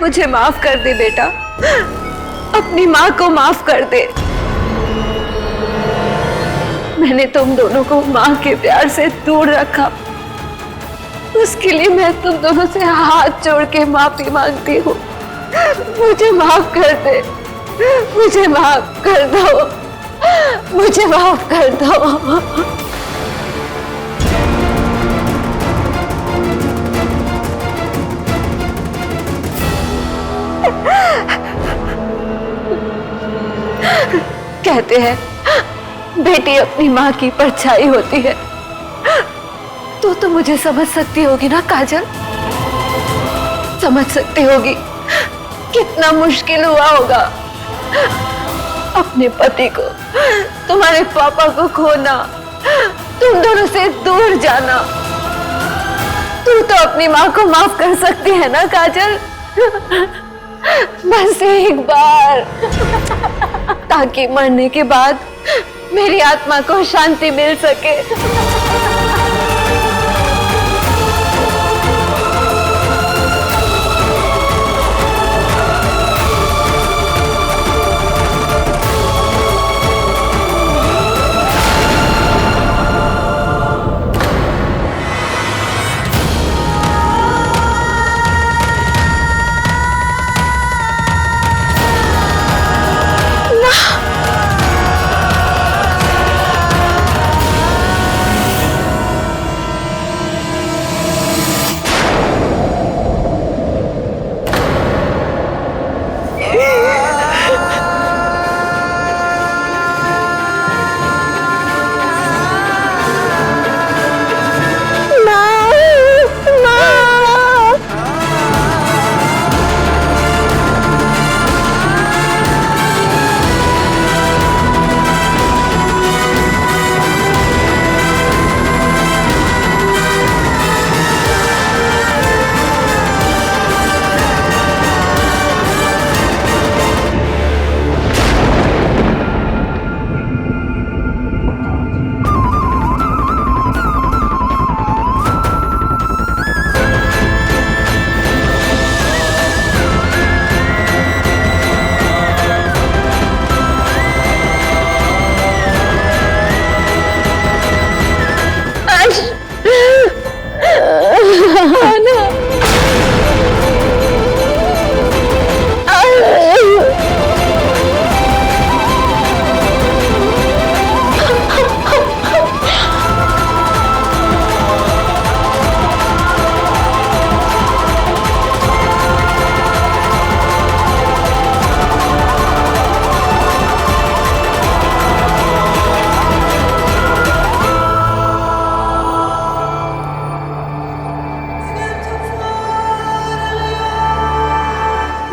मुझे माफ कर दे बेटा, अपनी माँ को माफ कर दे। मैंने तुम दोनों को माँ के प्यार से दूर रखा, उसके लिए मैं तुम दोनों से हाथ जोड़ के माफी मांगती हूँ। मुझे माफ कर दे, मुझे माफ कर दो, मुझे माफ कर दो। कहते हैं बेटी अपनी माँ की परछाई होती है, तो मुझे समझ सकती होगी ना काजल, समझ सकती होगी कितना मुश्किल हुआ होगा अपने पति को, तुम्हारे पापा को खोना, तुम दोनों से दूर जाना। तू तो अपनी माँ को माफ कर सकती है ना काजल, बस एक बार, ताकि मरने के बाद मेरी आत्मा को शांति मिल सके।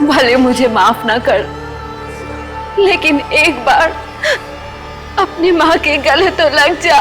भले मुझे माफ ना कर, लेकिन एक बार अपनी माँ के गले तो लग जा।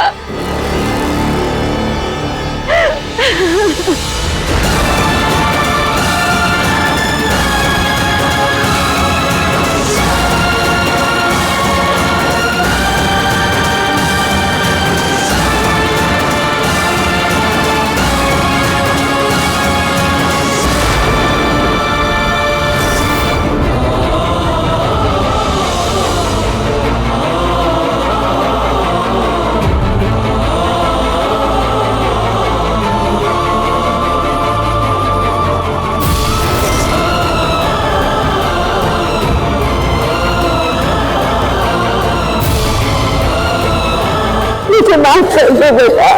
मुझे माफ कर दे बेटा।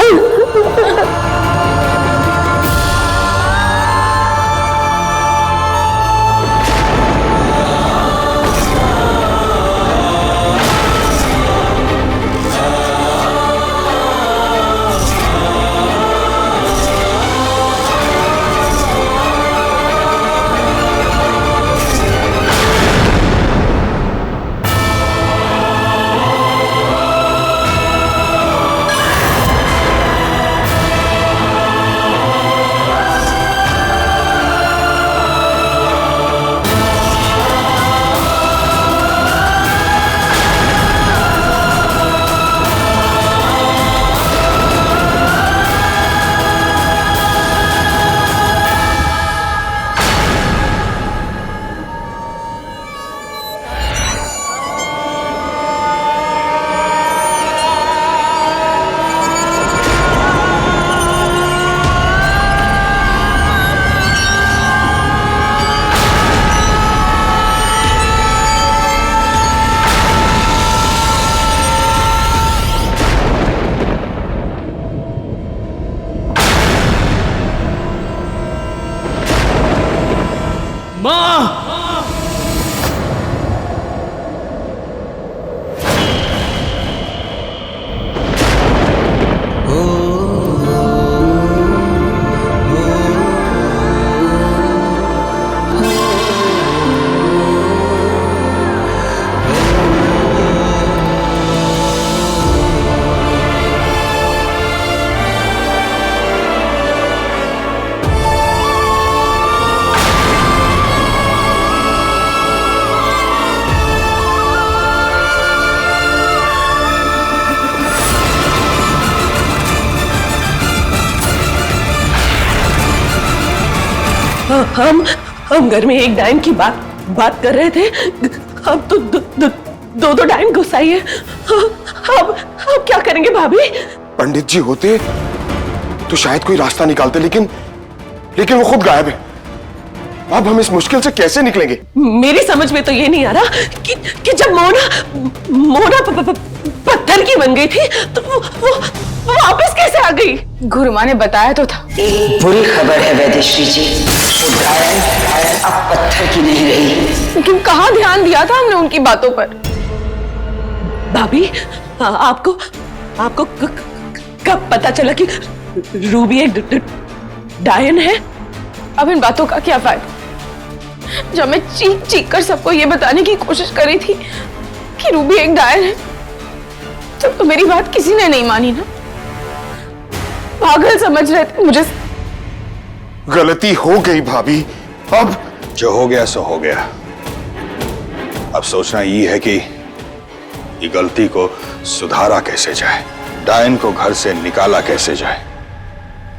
माँ! हम घर में एक डायन की बात कर रहे थे। अब तो दो डायन घुस आई है। अब क्या करेंगे भाभी? पंडित जी होते तो शायद कोई रास्ता निकालते, लेकिन वो खुद गायब है। अब हम इस मुश्किल से कैसे निकलेंगे? मेरी समझ में तो ये नहीं आ रहा कि जब मोना पत्थर की बन गई थी तो वो वापस कैसे आ गई? गुरुमा ने बताया तो था। एक बुरी खबर है वैदेश्री जी, वो डायन अब पत्थर की नहीं रही। लेकिन कहाँ ध्यान दिया था हमने उनकी बातों पर? भाभी, आपको कब पता चला कि रूबी एक डायन है? अब इन बातों का क्या फायदा जब मैं चीख चीख कर सबको ये बताने की कोशिश कर रही थी कि रूबी एक डायन है, तब तो मेरी बात किसी ने नहीं मानी ना। पागल समझ रहे थे मुझे। गलती हो गई भाभी, अब जो हो गया सो हो गया। अब सोचना ये है कि ये गलती को सुधारा कैसे जाए, डायन को घर से निकाला कैसे जाए।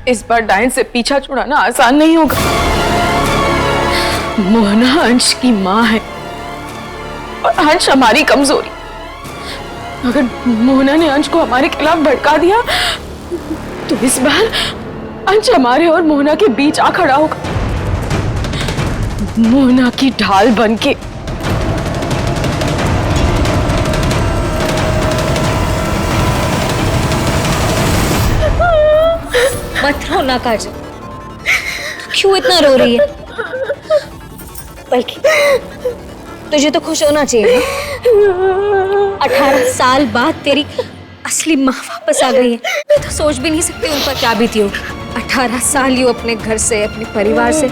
इस बार डायन से पीछा छुड़ाना आसान नहीं होगा। मोहना अंश की माँ है और अंश हमारी कमजोरी। अगर मोहना ने अंश को हमारे खिलाफ भड़का दिया तो इस बार अंश हमारे और मोहना के बीच आ खड़ा होगा, मोहना की ढाल बनके। मत रो ना काजल, क्यों इतना रो रही है? बल्कि तुझे तो खुश होना चाहिए ना। 18 साल बाद तेरी असली माँ वापस आ गई है। मैं तो सोच भी नहीं सकती उन पर क्या बीती होगी। 18 साल यूं अपने घर से, अपने परिवार से,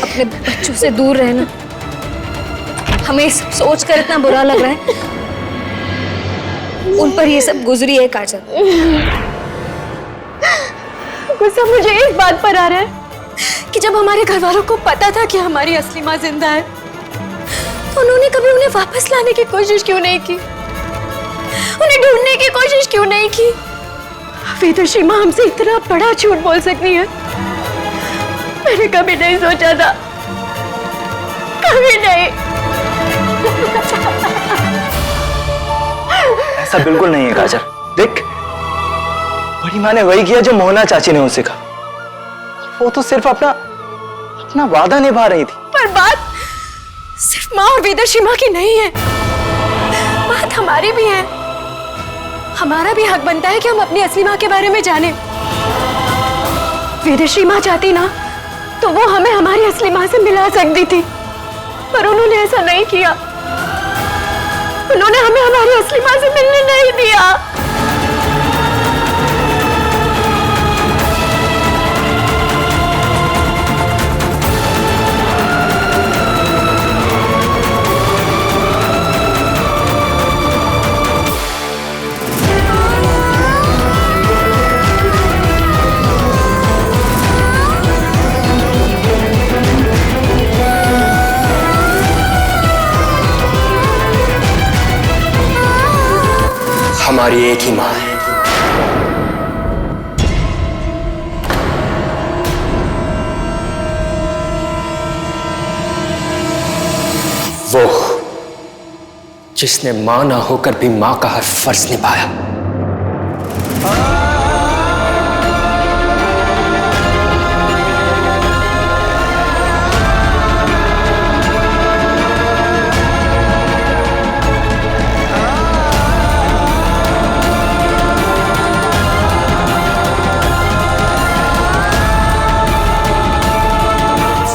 अपने बच्चों से दूर रहना, हमें सोच कर इतना बुरा लग रहा है। उन पर ये सब गुजरी है काजल। गुस्सा मुझे एक बात पर आ रहा है कि जब हमारे घर वालों को पता था कि हमारी असली माँ जिंदा है तो उन्होंने कभी उन्हें वापस लाने की कोशिश क्यों नहीं की? उन्हें ढूंढने की कोशिश क्यों नहीं की? वेदश्री माँ हमसे इतना बड़ा झूठ बोल सकती है, मैंने कभी नहीं सोचा था, कभी नहीं। ऐसा बिल्कुल नहीं है काजल। देख, बड़ी माँ ने वही किया जो मोहना चाची ने उसे कहा। वो तो सिर्फ अपना वादा निभा रही थी। पर बात सिर्फ माँ और वेदश्री माँ की नहीं है, बात हमारी भी है। हमारा भी हक बनता है कि हम अपनी असली माँ के बारे में जानें। वेदश्री माँ चाहती ना तो वो हमें हमारी असली माँ से मिला सकती थी, पर उन्होंने ऐसा नहीं किया। उन्होंने हमें हमारी असली माँ से मिलने नहीं दिया। हमारी एक ही माँ है। वो जिसने मां ना होकर भी मां का हर फर्ज निभाया।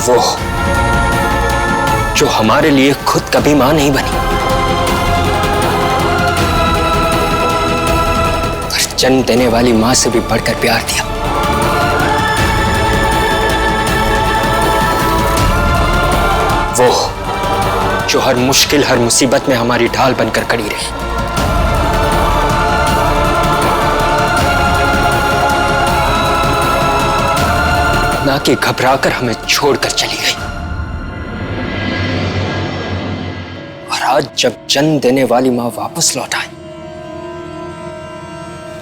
वो जो हमारे लिए खुद कभी मां नहीं बनी, पर जन्म देने वाली मां से भी बढ़कर प्यार दिया। वो जो हर मुश्किल, हर मुसीबत में हमारी ढाल बनकर खड़ी रही। ना कि घबराकर हमें छोड़कर चली गई। और आज जब जन्म देने वाली मां वापस लौट आई,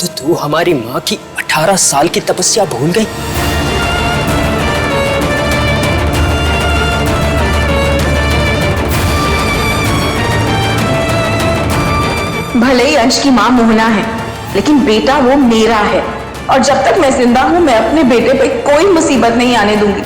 तो तू हमारी मां की 18 साल की तपस्या भूल गई। भले ही अंश की मां मोहना है, लेकिन बेटा वो मेरा है, और जब तक मैं जिंदा हूं मैं अपने बेटे पे कोई मुसीबत नहीं आने दूंगी।